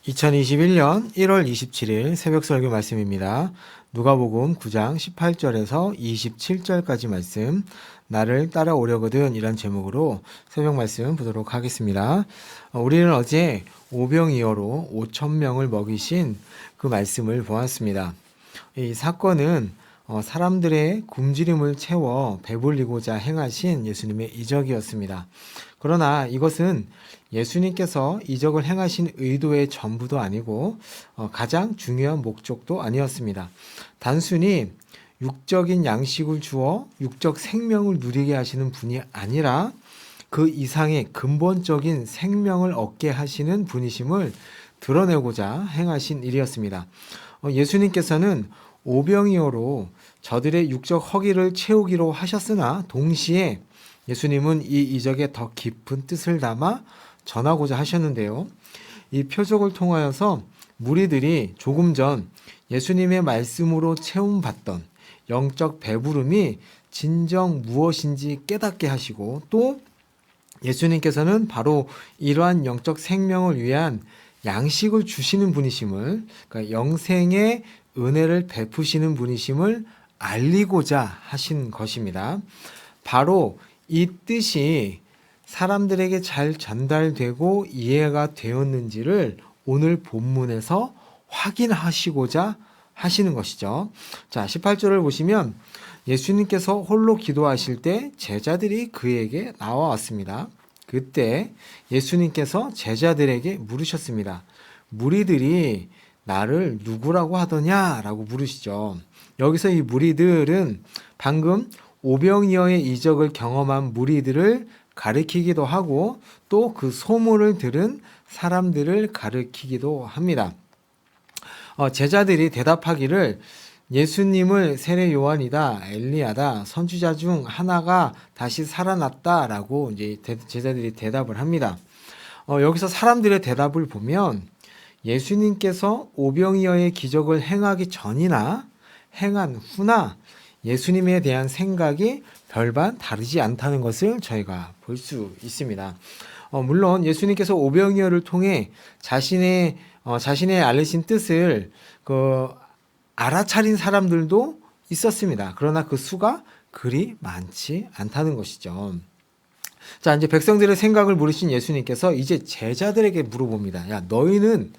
2021년 1월 27일 새벽 설교 말씀입니다. 누가복음 9장 18절에서 27절까지 말씀, 나를 따라오려거든 이란 제목으로 새벽 말씀 보도록 하겠습니다. 우리는 어제 오병이어로 5,000명을 먹이신 그 말씀을 보았습니다. 이 사건은 사람들의 굶주림을 채워 배불리고자 행하신 예수님의 이적이었습니다. 그러나 이것은 예수님께서 이적을 행하신 의도의 전부도 아니고 가장 중요한 목적도 아니었습니다. 단순히 육적인 양식을 주어 육적 생명을 누리게 하시는 분이 아니라 그 이상의 근본적인 생명을 얻게 하시는 분이심을 드러내고자 행하신 일이었습니다. 예수님께서는 오병이어로 저들의 육적 허기를 채우기로 하셨으나 동시에 예수님은 이 이적에 더 깊은 뜻을 담아 전하고자 하셨는데요. 이 표적을 통하여서 무리들이 조금 전 예수님의 말씀으로 체험받던 영적 배부름이 진정 무엇인지 깨닫게 하시고, 또 예수님께서는 바로 이러한 영적 생명을 위한 양식을 주시는 분이심을, 그러니까 영생의 은혜를 베푸시는 분이심을 알리고자 하신 것입니다. 바로 이 뜻이 사람들에게 잘 전달되고 이해가 되었는지를 오늘 본문에서 확인하시고자 하시는 것이죠. 자, 18절을 보시면 예수님께서 홀로 기도하실 때 제자들이 그에게 나와왔습니다. 그때 예수님께서 제자들에게 물으셨습니다. 무리들이 나를 누구라고 하더냐? 라고 물으시죠. 여기서 이 무리들은 방금 오병이어의 이적을 경험한 무리들을 가리키기도 하고 또 그 소문을 들은 사람들을 가리키기도 합니다. 제자들이 대답하기를 예수님을 세례 요한이다, 엘리야다, 선지자 중 하나가 다시 살아났다라고 이제 제자들이 대답을 합니다. 여기서 사람들의 대답을 보면 예수님께서 오병이어의 기적을 행하기 전이나 행한 후나 예수님에 대한 생각이 별반 다르지 않다는 것을 저희가 볼 수 있습니다. 물론 예수님께서 오병이어를 통해 자신의 알리신 뜻을 알아차린 사람들도 있었습니다. 그러나 그 수가 그리 많지 않다는 것이죠. 자, 이제 백성들의 생각을 물으신 예수님께서 이제 제자들에게 물어봅니다. 야, 너희는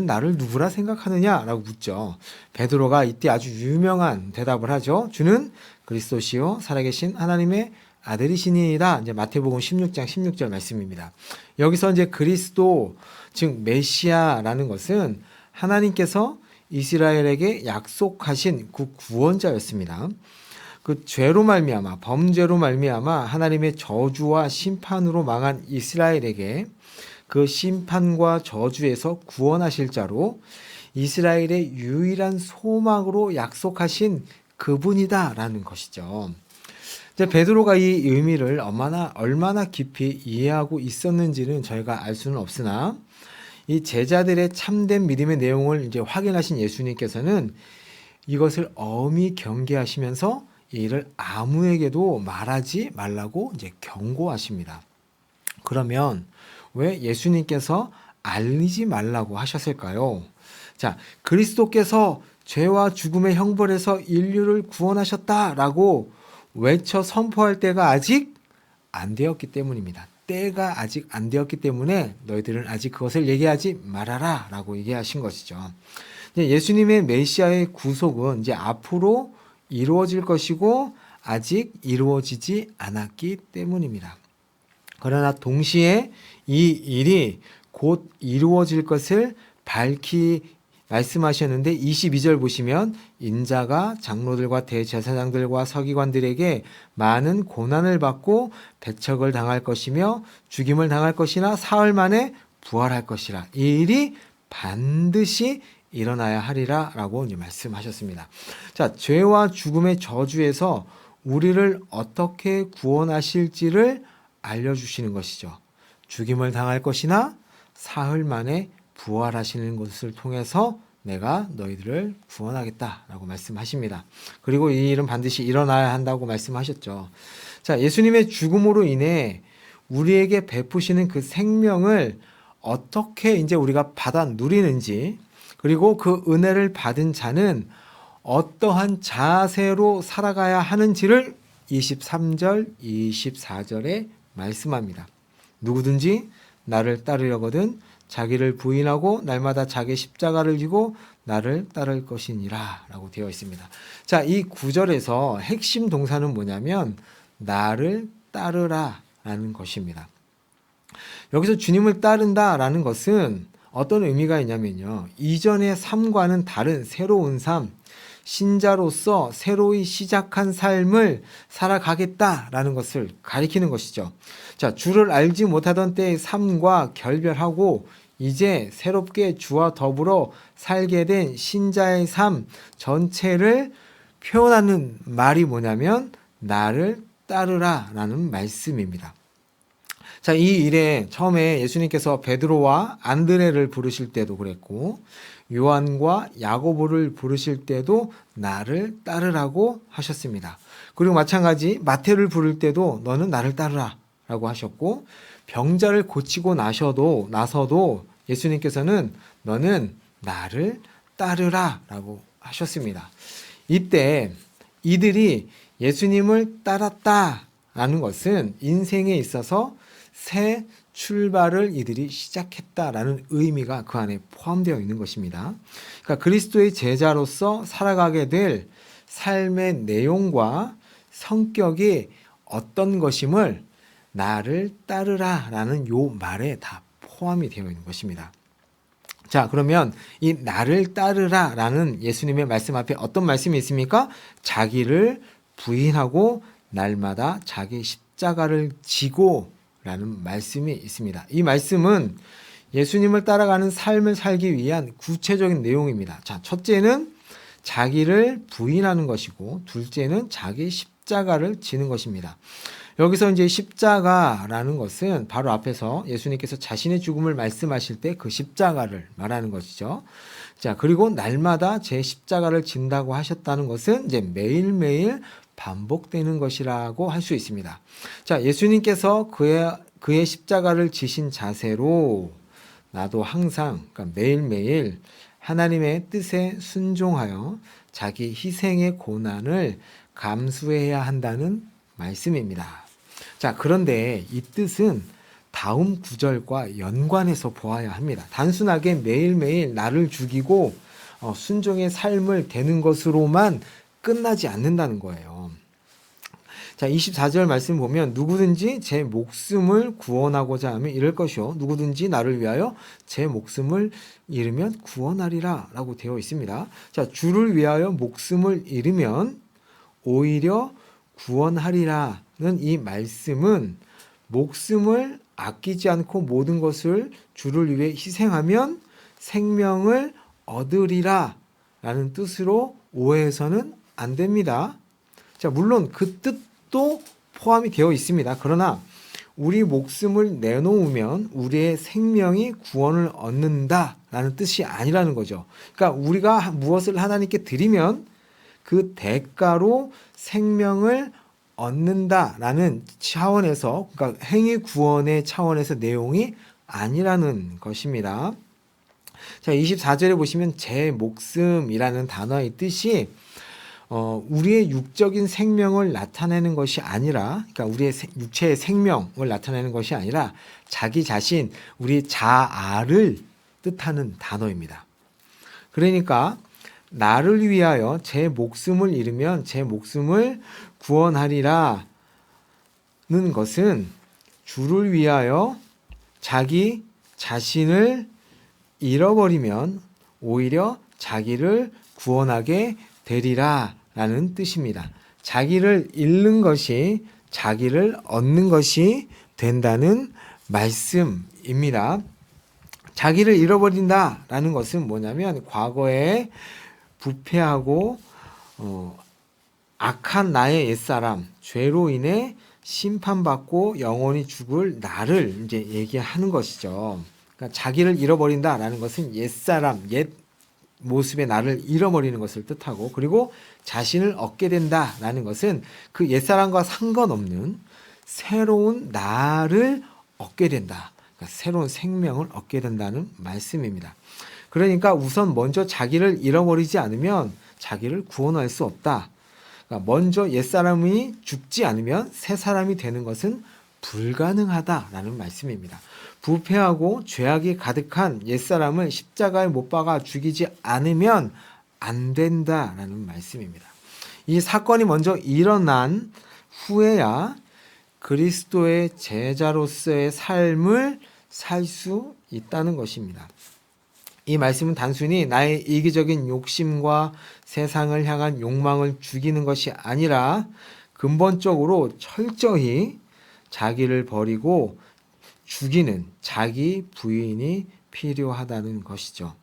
나를 누구라 생각하느냐? 라고 묻죠. 베드로가 이때 아주 유명한 대답을 하죠. 주는 그리스도시요 살아계신 하나님의 아들이시니이다. 이제 마태복음 16장 16절 말씀입니다. 여기서 이제 그리스도, 즉 메시아라는 것은 하나님께서 이스라엘에게 약속하신 그 구원자였습니다. 그 죄로 말미암아, 범죄로 말미암아 하나님의 저주와 심판으로 망한 이스라엘에게 그 심판과 저주에서 구원하실 자로 이스라엘의 유일한 소망으로 약속하신 그분이다라는 것이죠. 이제 베드로가 이 의미를 얼마나 깊이 이해하고 있었는지는 저희가 알 수는 없으나 이 제자들의 참된 믿음의 내용을 이제 확인하신 예수님께서는 이것을 엄히 경계하시면서 이 일을 아무에게도 말하지 말라고 이제 경고하십니다. 그러면 왜 예수님께서 알리지 말라고 하셨을까요? 자, 그리스도께서 죄와 죽음의 형벌에서 인류를 구원하셨다라고 외쳐 선포할 때가 아직 안 되었기 때문입니다. 때가 아직 안 되었기 때문에 너희들은 아직 그것을 얘기하지 말아라 라고 얘기하신 것이죠. 예수님의 메시아의 구속은 이제 앞으로 이루어질 것이고 아직 이루어지지 않았기 때문입니다. 그러나 동시에 이 일이 곧 이루어질 것을 밝히 말씀하셨는데 22절 보시면 인자가 장로들과 대제사장들과 서기관들에게 많은 고난을 받고 배척을 당할 것이며 죽임을 당할 것이나 사흘 만에 부활할 것이라. 이 일이 반드시 일어나야 하리라 라고 말씀하셨습니다. 자, 죄와 죽음의 저주에서 우리를 어떻게 구원하실지를 알려주시는 것이죠. 죽임을 당할 것이나 사흘 만에 부활하시는 것을 통해서 내가 너희들을 구원하겠다라고 말씀하십니다. 그리고 이 일은 반드시 일어나야 한다고 말씀하셨죠. 자, 예수님의 죽음으로 인해 우리에게 베푸시는 그 생명을 어떻게 이제 우리가 받아 누리는지, 그리고 그 은혜를 받은 자는 어떠한 자세로 살아가야 하는지를 23절, 24절에 말씀합니다. 누구든지 나를 따르려거든 자기를 부인하고 날마다 자기 십자가를 지고 나를 따를 것이니라 라고 되어 있습니다. 자, 이 구절에서 핵심 동사는 뭐냐면 나를 따르라 라는 것입니다. 여기서 주님을 따른다 라는 것은 어떤 의미가 있냐면요, 이전의 삶과는 다른 새로운 삶, 신자로서 새로이 시작한 삶을 살아가겠다라는 것을 가리키는 것이죠. 자, 주를 알지 못하던 때의 삶과 결별하고 이제 새롭게 주와 더불어 살게 된 신자의 삶 전체를 표현하는 말이 뭐냐면 나를 따르라라는 말씀입니다. 자, 이 일에 처음에 예수님께서 베드로와 안드레를 부르실 때도 그랬고 요한과 야고보를 부르실 때도 나를 따르라고 하셨습니다. 그리고 마찬가지 마태를 부를 때도 너는 나를 따르라 라고 하셨고, 병자를 고치고 나서도 예수님께서는 너는 나를 따르라 라고 하셨습니다. 이때 이들이 예수님을 따랐다라는 것은 인생에 있어서 새 출발을 이들이 시작했다라는 의미가 그 안에 포함되어 있는 것입니다. 그러니까 그리스도의 제자로서 살아가게 될 삶의 내용과 성격이 어떤 것임을 나를 따르라라는 요 말에 다 포함이 되어 있는 것입니다. 자, 그러면 이 나를 따르라라는 예수님의 말씀 앞에 어떤 말씀이 있습니까? 자기를 부인하고 날마다 자기 십자가를 지고 라는 말씀이 있습니다. 이 말씀은 예수님을 따라가는 삶을 살기 위한 구체적인 내용입니다. 자, 첫째는 자기를 부인하는 것이고, 둘째는 자기 십자가를 지는 것입니다. 여기서 이제 십자가라는 것은 바로 앞에서 예수님께서 자신의 죽음을 말씀하실 때 그 십자가를 말하는 것이죠. 자, 그리고 날마다 제 십자가를 진다고 하셨다는 것은 이제 매일매일 반복되는 것이라고 할 수 있습니다. 자, 예수님께서 그의 십자가를 지신 자세로 나도 항상, 그러니까 매일매일 하나님의 뜻에 순종하여 자기 희생의 고난을 감수해야 한다는 말씀입니다. 자, 그런데 이 뜻은 다음 구절과 연관해서 보아야 합니다. 단순하게 매일매일 나를 죽이고 순종의 삶을 되는 것으로만 끝나지 않는다는 거예요. 자, 24절 말씀 보면 누구든지 제 목숨을 구원하고자 하면 잃을 것이요 누구든지 나를 위하여 제 목숨을 잃으면 구원하리라 라고 되어 있습니다. 자, 주를 위하여 목숨을 잃으면 오히려 구원하리라는 이 말씀은 목숨을 아끼지 않고 모든 것을 주를 위해 희생하면 생명을 얻으리라 라는 뜻으로 오해해서는 안 됩니다. 자, 물론 그 뜻도 포함이 되어 있습니다. 그러나 우리 목숨을 내놓으면 우리의 생명이 구원을 얻는다라는 뜻이 아니라는 거죠. 그러니까 우리가 무엇을 하나님께 드리면 그 대가로 생명을 얻는다라는 차원에서, 그러니까 행위 구원의 차원에서 내용이 아니라는 것입니다. 자, 24절에 보시면 제 목숨이라는 단어의 뜻이 우리의 육적인 생명을 나타내는 것이 아니라, 그러니까 우리의 육체의 생명을 나타내는 것이 아니라 자기 자신, 우리 자아를 뜻하는 단어입니다. 그러니까 나를 위하여 제 목숨을 잃으면 제 목숨을 구원하리라는 것은 주를 위하여 자기 자신을 잃어버리면 오히려 자기를 구원하게 되리라 라는 뜻입니다. 자기를 잃는 것이 자기를 얻는 것이 된다는 말씀입니다. 자기를 잃어버린다 라는 것은 뭐냐면 과거에 부패하고 악한 나의 옛사람, 죄로 인해 심판받고 영원히 죽을 나를 이제 얘기하는 것이죠. 그러니까 자기를 잃어버린다라는 것은 옛사람, 옛 모습의 나를 잃어버리는 것을 뜻하고, 그리고 자신을 얻게 된다라는 것은 그 옛사람과 상관없는 새로운 나를 얻게 된다. 그러니까 새로운 생명을 얻게 된다는 말씀입니다. 그러니까 우선 먼저 자기를 잃어버리지 않으면 자기를 구원할 수 없다. 그러니까 먼저 옛사람이 죽지 않으면 새 사람이 되는 것은 불가능하다라는 말씀입니다. 부패하고 죄악이 가득한 옛사람을 십자가에 못 박아 죽이지 않으면 안 된다라는 말씀입니다. 이 사건이 먼저 일어난 후에야 그리스도의 제자로서의 삶을 살 수 있다는 것입니다. 이 말씀은 단순히 나의 이기적인 욕심과 세상을 향한 욕망을 죽이는 것이 아니라 근본적으로 철저히 자기를 버리고 죽이는 자기 부인이 필요하다는 것이죠.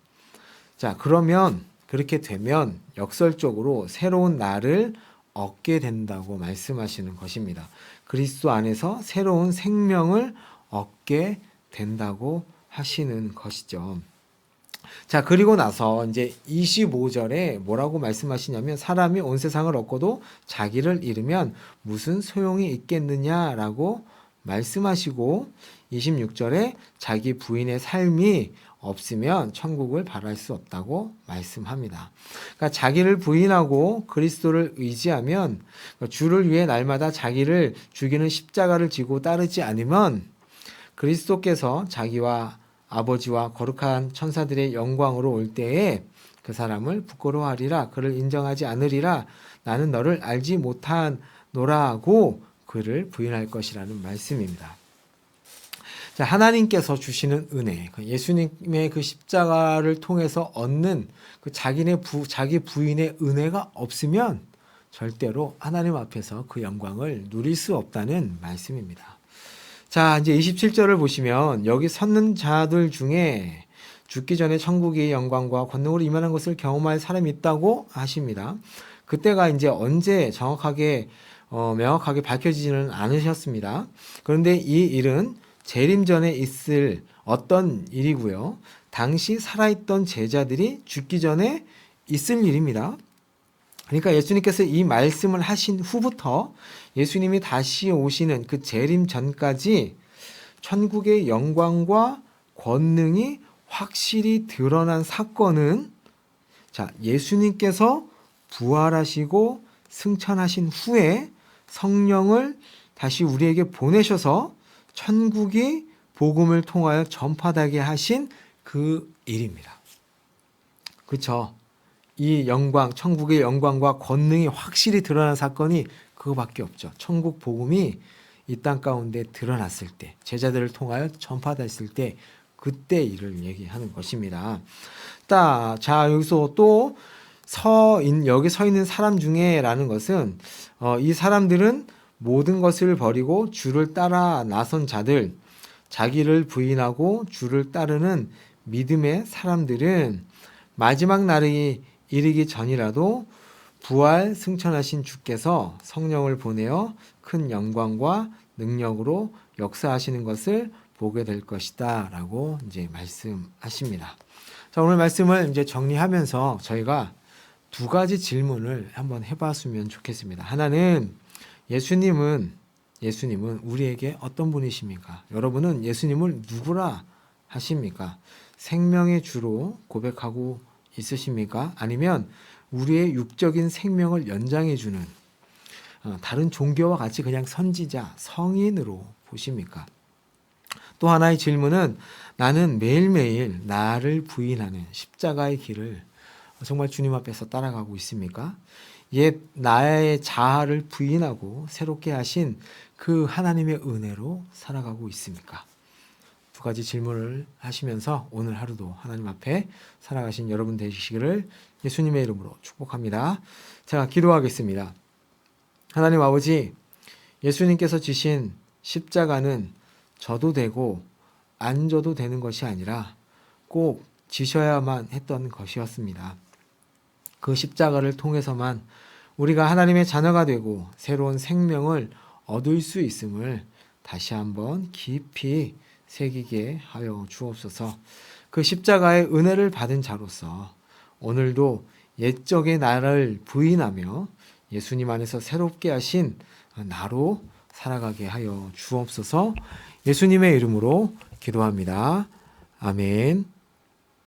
자, 그러면 그렇게 되면 역설적으로 새로운 나를 얻게 된다고 말씀하시는 것입니다. 그리스도 안에서 새로운 생명을 얻게 된다고 하시는 것이죠. 자, 그리고 나서 이제 25절에 뭐라고 말씀하시냐면 사람이 온 세상을 얻고도 자기를 잃으면 무슨 소용이 있겠느냐라고 말씀하시고 26절에 자기 부인의 삶이 없으면 천국을 바랄 수 없다고 말씀합니다. 그러니까 자기를 부인하고 그리스도를 의지하면 주를 위해 날마다 자기를 죽이는 십자가를 지고 따르지 않으면 그리스도께서 자기와 아버지와 거룩한 천사들의 영광으로 올 때에 그 사람을 부끄러워하리라. 그를 인정하지 않으리라. 나는 너를 알지 못하노라고 그를 부인할 것이라는 말씀입니다. 자, 하나님께서 주시는 은혜, 예수님의 그 십자가를 통해서 얻는 그 자기 부인의 은혜가 없으면 절대로 하나님 앞에서 그 영광을 누릴 수 없다는 말씀입니다. 자, 이제 27절을 보시면 여기 섰는 자들 중에 죽기 전에 천국의 영광과 권능으로 임하는 것을 경험할 사람이 있다고 하십니다. 그때가 이제 언제 정확하게 명확하게 밝혀지지는 않으셨습니다. 그런데 이 일은 재림 전에 있을 어떤 일이고요. 당시 살아있던 제자들이 죽기 전에 있을 일입니다. 그러니까 예수님께서 이 말씀을 하신 후부터 예수님이 다시 오시는 그 재림 전까지 천국의 영광과 권능이 확실히 드러난 사건은 자, 예수님께서 부활하시고 승천하신 후에 성령을 다시 우리에게 보내셔서 천국이 복음을 통하여 전파되게 하신 그 일입니다. 그렇죠? 이 영광, 천국의 영광과 권능이 확실히 드러난 사건이 그거밖에 없죠. 천국 복음이 이 땅 가운데 드러났을 때, 제자들을 통하여 전파됐을 때, 그때 일을 얘기하는 것입니다. 자, 여기서 또 여기 서 있는 사람 중에라는 것은 이 사람들은 모든 것을 버리고 주를 따라 나선 자들, 자기를 부인하고 주를 따르는 믿음의 사람들은 마지막 날이 이르기 전이라도 부활 승천하신 주께서 성령을 보내어 큰 영광과 능력으로 역사하시는 것을 보게 될 것이다 라고 이제 말씀하십니다. 자, 오늘 말씀을 이제 정리하면서 저희가 두 가지 질문을 한번 해봤으면 좋겠습니다. 하나는 예수님은 우리에게 어떤 분이십니까? 여러분은 예수님을 누구라 하십니까? 생명의 주로 고백하고 있으십니까? 아니면 우리의 육적인 생명을 연장해주는 다른 종교와 같이 그냥 선지자, 성인으로 보십니까? 또 하나의 질문은 나는 매일매일 나를 부인하는 십자가의 길을 정말 주님 앞에서 따라가고 있습니까? 옛 나의 자아를 부인하고 새롭게 하신 그 하나님의 은혜로 살아가고 있습니까? 두 가지 질문을 하시면서 오늘 하루도 하나님 앞에 살아가신 여러분 되시기를 예수님의 이름으로 축복합니다. 제가 기도하겠습니다. 하나님 아버지, 예수님께서 지신 십자가는 져도 되고 안 져도 되는 것이 아니라 꼭 지셔야만 했던 것이었습니다. 그 십자가를 통해서만 우리가 하나님의 자녀가 되고 새로운 생명을 얻을 수 있음을 다시 한번 깊이 새기게 하여 주옵소서. 그 십자가의 은혜를 받은 자로서 오늘도 옛적의 나를 부인하며 예수님 안에서 새롭게 하신 나로 살아가게 하여 주옵소서. 예수님의 이름으로 기도합니다. 아멘.